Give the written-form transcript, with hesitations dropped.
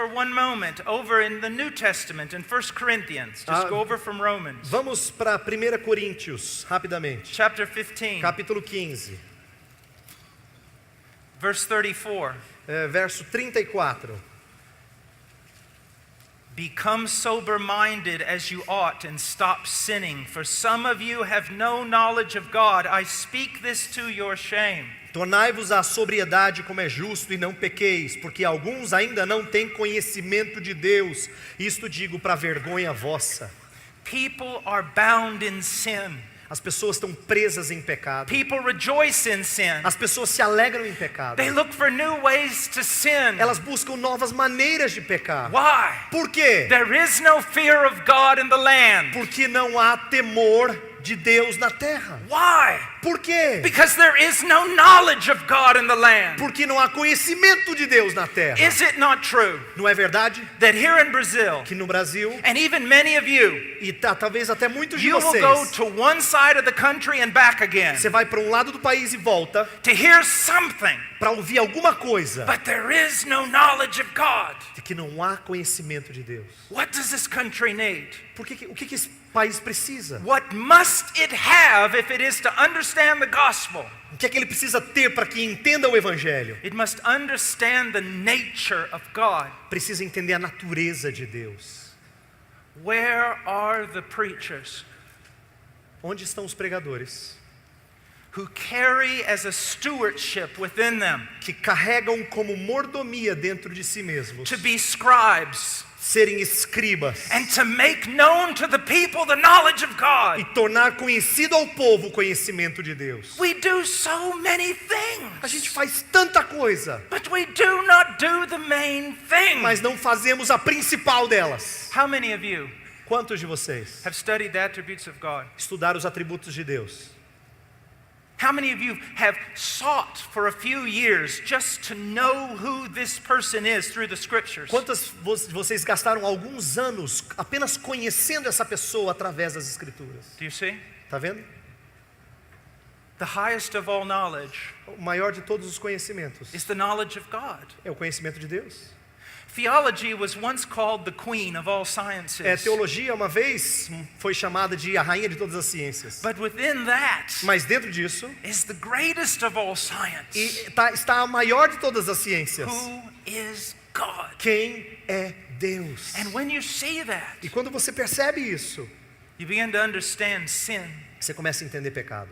for one moment over in the New Testament in 1 Corinthians. Just go over from Romans. Vamos para 1 Coríntios, rapidamente. Chapter 15. Capítulo 15. Verse 34. Verso 34. Become sober-minded as you ought and stop sinning. For some of you have no knowledge of God. I speak this to your shame. Tornai-vos à sobriedade como é justo e não pequeis, porque alguns ainda não têm conhecimento de Deus. Isto digo para vergonha vossa. People are bound in sin. As pessoas estão presas em pecado. People rejoice in sin. As pessoas se alegram em pecado. They look for new ways to sin. Elas buscam novas maneiras de pecar. Why? Por quê? There is no fear of God in the land. Porque não há temor de Deus na terra. Why? Por quê? Because there is no knowledge of God in the land. Porque não há conhecimento de Deus na terra. Is it not true Não é verdade? that here in Brazil, Que no Brasil, and even many of you, e talvez até muitos de you will go vocês, to one side of the country and back again você vai para um lado do país e volta to hear something, para ouvir alguma coisa, but there is no knowledge of God. de que não há conhecimento de Deus. What does this country need? O que esse país precisa? What must it have if it is to understand the gospel? O que é que ele precisa ter para que entenda o Evangelho? It must understand the nature of God. Precisa entender a natureza de Deus. Where are the preachers Onde estão os pregadores who carry as a stewardship within them que carregam como mordomia dentro de si mesmos to be scribes serem escribas and to make known to the people the knowledge of God? e tornar conhecido ao povo o conhecimento de Deus? We do so many A gente things, faz tanta coisa, but we do not do the main thing. mas não fazemos a principal delas. How many of you Quantos de vocês have studied the attributes of God? estudaram os atributos de Deus? How many of you have sought for a few years just to know who this person is through the scriptures? Quantos de vocês gastaram alguns anos apenas conhecendo essa pessoa através das Escrituras? Do you see? Tá vendo? The highest of all knowledge O maior de todos os conhecimentos is the knowledge of God. é o conhecimento de Deus. Theology was once called the queen of all sciences. Teologia uma vez foi chamada de a rainha de todas as ciências. But within that Mas dentro disso is the greatest of all science. está a maior de todas as ciências. Who is God? Quem é Deus? And when you see that, E quando você percebe isso, you begin to understand sin. você começa a entender pecado.